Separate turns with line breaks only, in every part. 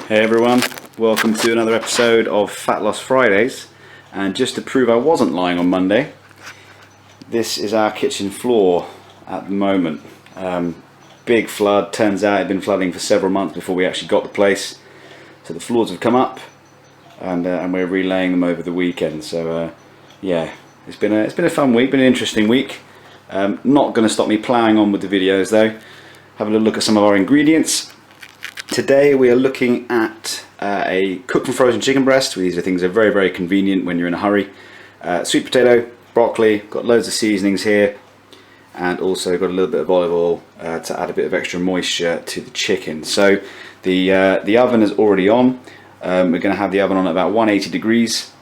Hey everyone, welcome to another episode of Fat Loss Fridays. And just to prove I wasn't lying on Monday, this is our kitchen floor at the moment. Big flood, turns out it had been flooding for several months before we actually got the place. So the floors have come up and we're relaying them over the weekend. So yeah, it's been a fun week, been an interesting week. Not going to stop me ploughing on with the videos though. Have a little look at some of our ingredients. Today we are looking at a cooked and frozen chicken breast. These are things that are very, very convenient when you're in a hurry. Sweet potato, broccoli, got loads of seasonings here, and also got a little bit of olive oil to add a bit of extra moisture to the chicken. So the oven is already on. We're going to have the oven on at about 180 degrees.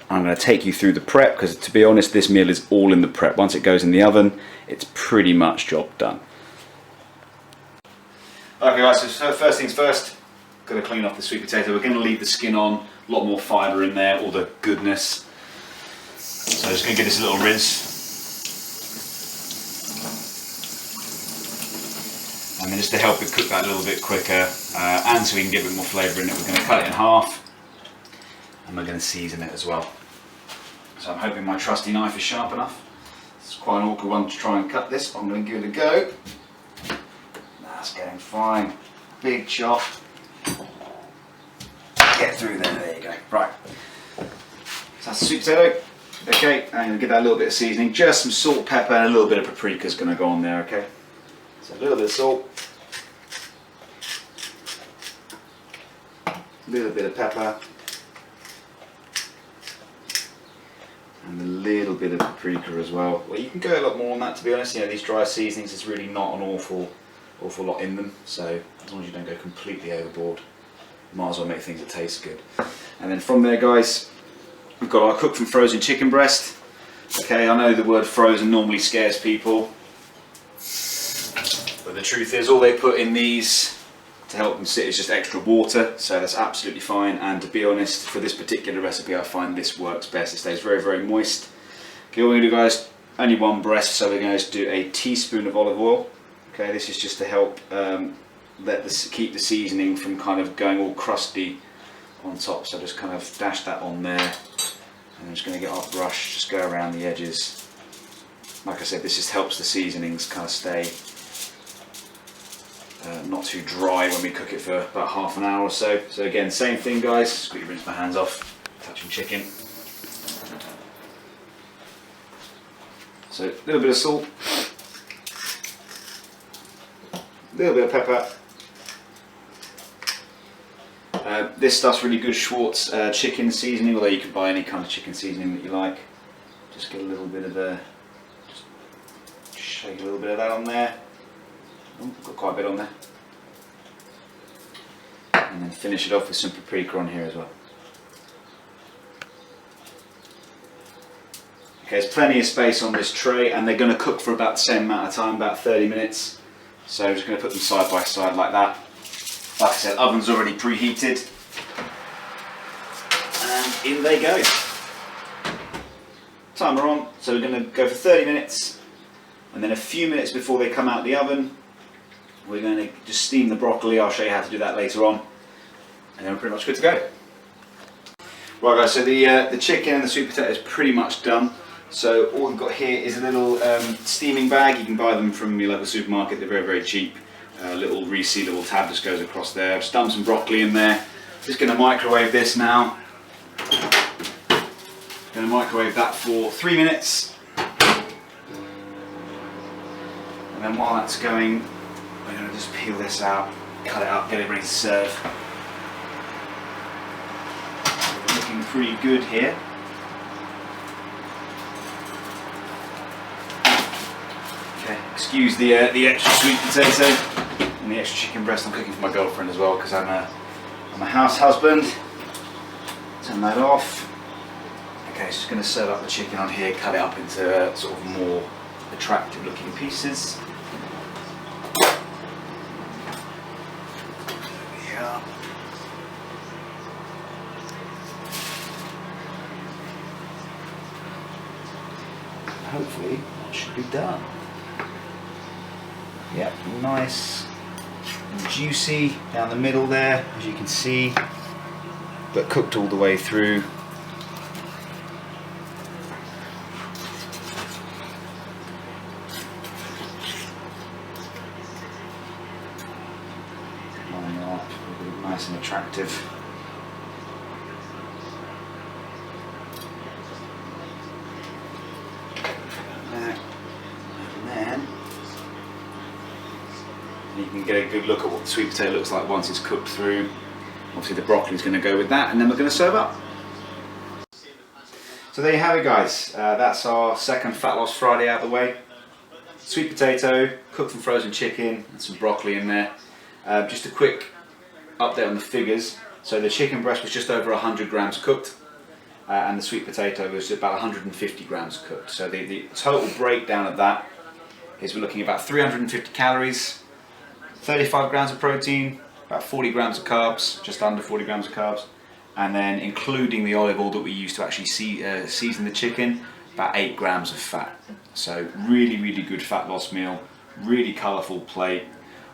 I'm going to take you through the prep because, to be honest, this meal is all in the prep. Once it goes in the oven, it's pretty much job done. Okay guys, so first things first, got to clean off the sweet potato. We're going to leave the skin on, a lot more fibre in there, all the goodness. So I'm just going to give this a little rinse. And then just to help it cook that a little bit quicker, and so we can get a bit more flavour in it, we're going to cut it in half. And we're going to season it as well. So I'm hoping my trusty knife is sharp enough. It's quite an awkward one to try and cut this, but I'm going to give it a go. That's going fine. Big chop. Get through there you go. Right. So that's the sweet potato. Okay, and I'm going to give that a little bit of seasoning. Just some salt, pepper, and a little bit of paprika is going to go on there, okay? So a little bit of salt. A little bit of pepper. And a little bit of paprika as well. Well, you can go a lot more on that, to be honest. You know, these dry seasonings, there's really not an awful lot in them, so as long as you don't go completely overboard, you might as well make things that taste good. And then from there, guys, we've got our cooked and frozen chicken breast. Okay, I know the word frozen normally scares people, but the truth is all they put in these to help them sit is just extra water, so that's absolutely fine. And to be honest, for this particular recipe, I find this works best. It stays very, very moist. Okay, what we're going to do, guys, only one breast, so we're going to do a teaspoon of olive oil. Okay, this is just to help keep the seasoning from kind of going all crusty on top. So just kind of dash that on there, and I'm just going to get our brush, just go around the edges. Like I said, this just helps the seasonings kind of stay not too dry when we cook it for about half an hour or so. So again, same thing, guys. Just quickly rinse my hands off, touching chicken. So a little bit of salt. A little bit of pepper. This stuff's really good Schwartz chicken seasoning, although you can buy any kind of chicken seasoning that you like. Just get a little bit of just shake a little bit of that on there. Oh, got quite a bit on there. And then finish it off with some paprika on here as well. Okay, there's plenty of space on this tray, and they're going to cook for about the same amount of time, about 30 minutes. So I'm just going to put them side by side like that. Like I said, oven's already preheated. And in they go. Timer on, so we're going to go for 30 minutes. And then a few minutes before they come out the oven, we're going to just steam the broccoli. I'll show you how to do that later on. And then we're pretty much good to go. Right guys, so the chicken and the sweet potato is pretty much done. So all we've got here is a little steaming bag. You can buy them from your local supermarket. They're very, very cheap. Little resealable tab just goes across there. I've dumped some broccoli in there. Just going to microwave this now. Going to microwave that for 3 minutes. And then while that's going, we're going to just peel this out, cut it up, get it ready to serve. Looking pretty good here. Excuse the extra sweet potato and the extra chicken breast. I'm cooking for my girlfriend as well because I'm a house husband. Turn that off. Okay, just going to serve up the chicken on here, cut it up into sort of more attractive looking pieces. Yeah. Hopefully that should be done. Yep, nice juicy down the middle there, as you can see, but cooked all the way through. Lining up, nice and attractive. You can get a good look at what the sweet potato looks like once it's cooked through. Obviously the broccoli is going to go with that, and then we're going to serve up. So there you have it, guys. That's our second Fat Loss Friday out of the way. Sweet potato, cooked and frozen chicken, and some broccoli in there. Just a quick update on the figures. So the chicken breast was just over 100 grams cooked, and the sweet potato was about 150 grams cooked. So the total breakdown of that is we're looking at about 350 calories, 35 grams of protein, about 40 grams of carbs, just under 40 grams of carbs, and then including the olive oil that we use to actually season the chicken, about 8 grams of fat. So really good fat loss meal, really colourful plate.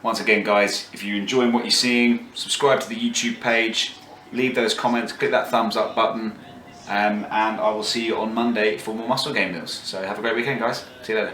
Once again, guys, if you're enjoying what you're seeing, subscribe to the YouTube page, leave those comments, click that thumbs up button, and I will see you on Monday for more muscle game meals. So have a great weekend, guys. See you later.